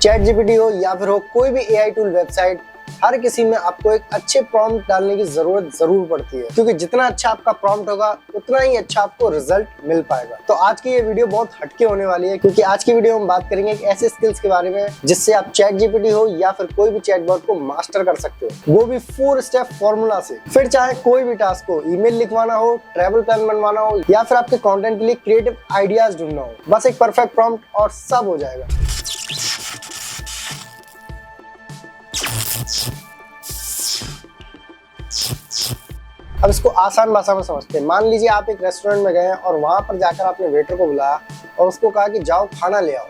Chat GPT हो या फिर हो कोई भी एआई टूल वेबसाइट, हर किसी में आपको एक अच्छे प्रॉम्प्ट डालने की जरूरत जरूर पड़ती है, क्योंकि जितना अच्छा आपका प्रॉम्प्ट होगा उतना ही अच्छा आपको रिजल्ट मिल पाएगा। तो आज की ये वीडियो बहुत हटके होने वाली है, क्योंकि आज की वीडियो में हम बात करेंगे एक ऐसे स्किल्स के बारे में जिससे आप चैट जीपीटी हो या फिर कोई भी चैटबॉट को मास्टर कर सकते हो, वो भी 4 स्टेप फॉर्मूला से। फिर चाहे कोई भी टास्क हो, ईमेल लिखवाना हो, ट्रैवल प्लान बनवाना हो या फिर आपके कंटेंट के लिए क्रिएटिव आइडियाज ढूंढना हो, बस एक परफेक्ट प्रॉम्प्ट और सब हो जाएगा। अब इसको आसान भाषा में समझते हैं। मान लीजिए आप एक रेस्टोरेंट में गए और वहां पर जाकर आपने वेटर को बुलाया और उसको कहा कि जाओ खाना ले आओ।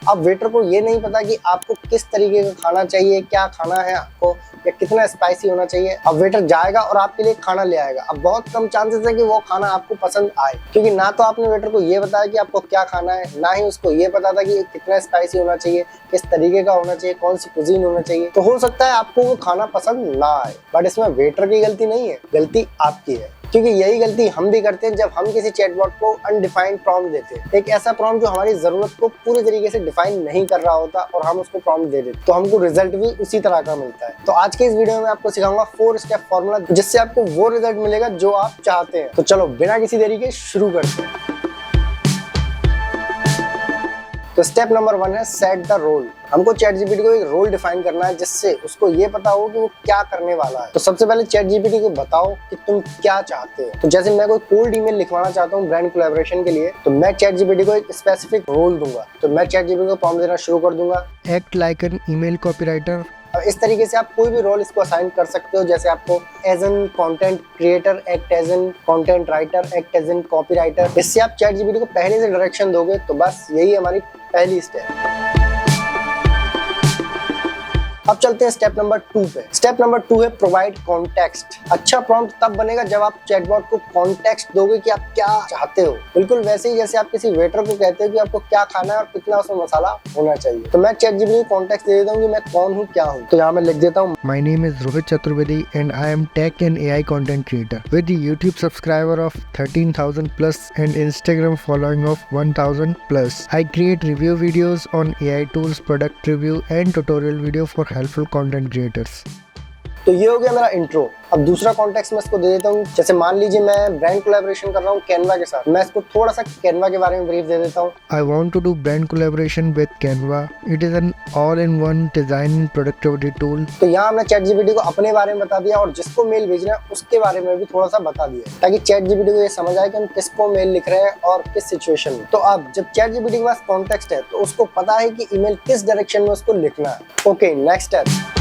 अब वेटर को ये नहीं पता कि आपको किस तरीके का खाना चाहिए, क्या खाना है आपको, या कितना स्पाइसी होना चाहिए। अब वेटर जाएगा और आपके लिए खाना ले आएगा। अब बहुत कम चांसेस है कि वो खाना आपको पसंद आए, क्योंकि ना तो आपने वेटर को ये बताया कि आपको क्या खाना है, ना ही उसको ये पता था कि कितना स्पाइसी होना चाहिए, किस तरीके का होना चाहिए, कौन सी कुजीन होना चाहिए। तो हो सकता है आपको वो खाना पसंद ना आए, बट इसमें वेटर की गलती नहीं है, गलती आपकी है। क्योंकि यही गलती हम भी करते हैं जब हम किसी चैटबॉट को अनडिफाइंड प्रॉम्प्ट देते हैं, एक ऐसा प्रॉम्प्ट जो हमारी जरूरत को पूरे तरीके से डिफाइन नहीं कर रहा होता और हम उसको प्रॉम्प्ट दे देते, तो हमको रिजल्ट भी उसी तरह का मिलता है। तो आज के इस वीडियो में आपको सिखाऊंगा 4 स्टेप फॉर्मूला, जिससे आपको वो रिजल्ट मिलेगा जो आप चाहते हैं। तो चलो बिना किसी देरी के शुरू करते हैं। तो स्टेप नंबर 1 है सेट द रोल। हमको चैट जीपीटी को एक रोल डिफाइन करना है जिससे उसको ये पता हो कि वो क्या करने वाला है। तो सबसे पहले चैट जीपीटी को बताओ कि तुम क्या चाहते हो। तो जैसे मैं कोई कोल्ड ईमेल लिखवाना चाहता हूँ ब्रांड कोलैबोरेशन के लिए, तो मैं चैट जीपीटी को एक स्पेसिफिक रोल दूंगा। तो मैं चैट जीपीटी को प्रॉम्प्ट देना शुरू कर दूंगा, act like an email copywriter. और इस तरीके से आप कोई भी रोल इसको असाइन कर सकते हो। जैसे आपको as an content creator, act as an content writer, act as an copywriter. इससे आप चैट जीपीटी को पहले से डायरेक्शन दोगे। तो बस यही हमारी पहली स्टेप। अब चलते हैं स्टेप नंबर 2 पे। स्टेप नंबर 2 है प्रोवाइड कॉन्टेक्स्ट। अच्छा प्रॉम्प्ट तब बनेगा जब आप चैटबॉट को कॉन्टेक्स्ट दोगे कि आप क्या चाहते हो, बिल्कुल वैसे ही जैसे आप किसी वेटर को कहते हो कि आपको क्या खाना है और कितना उसमें मसाला होना चाहिए। तो मैं चैट जीपीटी को कॉन्टेक्स्ट दे देता हूँ कि मैं कौन हूँ, क्या हूँ। तो यहाँ मैं लिख देता हूँ, My name is Rohit Chaturvedi and I am tech and AI content creator with the YouTube subscriber of 13,000 plus and Instagram following of 1,000 plus. I create review videos on AI tools, product review and tutorial video for helpful content creators. तो ये हो गया मेरा intro. अब दूसरा context मैं इसको दे देता हूँ। जैसे मान लीजिए मैं ब्रांड कोलैबोरेशन कर रहा हूँ कैनवा के साथ, मैं इसको थोड़ा सा कैनवा के बारे में ब्रीफ दे देता हूँ। I want to do brand collaboration with Canva. It is an all-in-one design and productivity tool. तो यहाँ हमने चैट जीपीटी को अपने बारे में बता दिया और जिसको मेल भेजना है उसके बारे में भी थोड़ा सा बता दिया, ताकि चैट जीपीटी को ये समझ आए कि हम किसको मेल लिख रहे हैं और किस सिचुएशन में। तो अब जब चैट जीपीटी के पास कॉन्टेक्स्ट है तो उसको पता है कि ईमेल किस डायरेक्शन में उसको लिखना है। Okay, next step.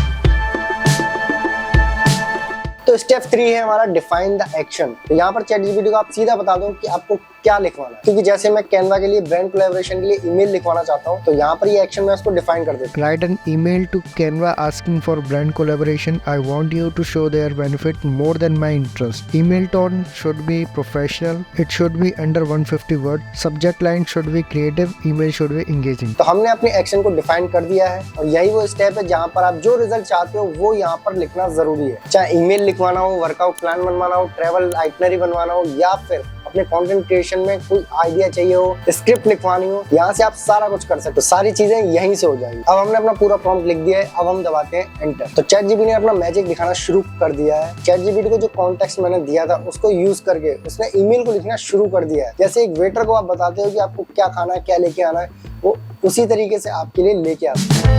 तो स्टेप 3 है हमारा डिफाइन द एक्शन। तो यहाँ पर चैट जीपीटी को आप सीधा बता दो कि आपको क्या लिखवाना है, क्योंकि जैसे मैं कैनवा के लिए ब्रांड कोलैबोरेशन के लिए ईमेल लिखवाना चाहता हूँ, तो यहाँ पर ये एक्शन मैं उसको डिफाइन कर देता हूँ। Write an email to Canva asking for brand collaboration. I want you to show their benefit more than my interest. Email tone should be professional. It should be under 150 words. Subject line should be creative. Email should be engaging. तो हमने अपने action को define कर दिया है और यही वो स्टेप है जहाँ पर आप जो रिजल्ट चाहते हो वो यहाँ पर लिखना जरूरी है। चाहे ईमेल लिखवाना हो, वर्कआउट प्लान बनवाना हो, ट्रैवल आइटनरी बनवाना हो, या फिर अपने कंटेंट क्रिएशन में कोई आइडिया चाहिए हो, स्क्रिप्ट लिखवानी हो, यहाँ से आप सारा कुछ कर सकते हो। सारी चीजें यहीं से हो जाएंगी। अब हमने अपना पूरा प्रॉम्प्ट लिख दिया है, अब हम दबाते हैं एंटर। तो चैट जीपीटी ने अपना मैजिक दिखाना शुरू कर दिया है। चैट जीपीटी को जो कॉन्टेक्स्ट मैंने दिया था उसको यूज करके उसने ईमेल को लिखना शुरू कर दिया है। जैसे एक वेटर को आप बताते हो कि आपको क्या खाना है, क्या लेके आना है, वो उसी तरीके से आपके लिए लेके आता है।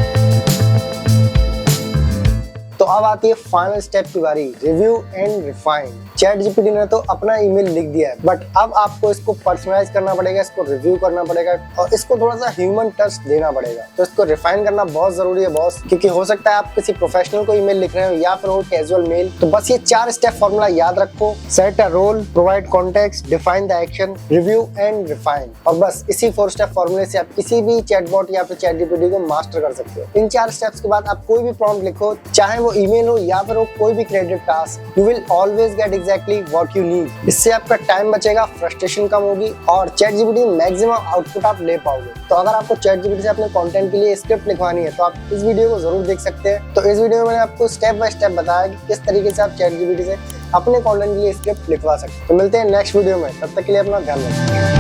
तो अब आती है फाइनल स्टेप की बारी, review and refine. Chat GPT ने तो अपना ईमेल लिख दिया है, बट अब आपको इसको पर्सनलाइज करना पड़ेगा, इसको रिव्यू करना पड़ेगा और इसको थोड़ा सा ह्यूमन टच देना पड़ेगा। तो इसको रिफाइन करना बहुत जरूरी है बॉस, क्योंकि हो सकता है आप किसी प्रोफेशनल को ईमेल लिख रहे हो या फिर वो कैजुअल मेल। तो बस ये 4 स्टेप फॉर्मूला याद रखो, set a role, provide context, define the action, review and refine. और बस इसी 4 स्टेप फॉर्मूले से आप किसी भी चैटबॉट या फिर चैट जीपीटी को मास्टर कर सकते हो। इन 4 स्टेप्स के बाद आप कोई भी प्रॉम्प्ट लिखो, चाहे वो ईमेल हो या फिर हो कोई भी creative task, you will always get exactly what you need. इससे आपका टाइम बचेगा, फ्रस्ट्रेशन कम होगी और चैट जीपीटी मैक्सिमम आउटपुट आप ले पाओगे। तो अगर आपको चैट जीपीटी से अपने कंटेंट के लिए स्क्रिप्ट लिखवानी है तो आप इस वीडियो को जरूर देख सकते हैं। तो इस वीडियो में मैंने आपको स्टेप बाय स्टेप बताया कि किस तरीके से आप चैट जीपीटी से अपने कंटेंट के लिए स्क्रिप्ट लिखवा सकते हैं। तो मिलते हैं नेक्स्ट वीडियो में, तब तक के लिए अपना ध्यान रखें।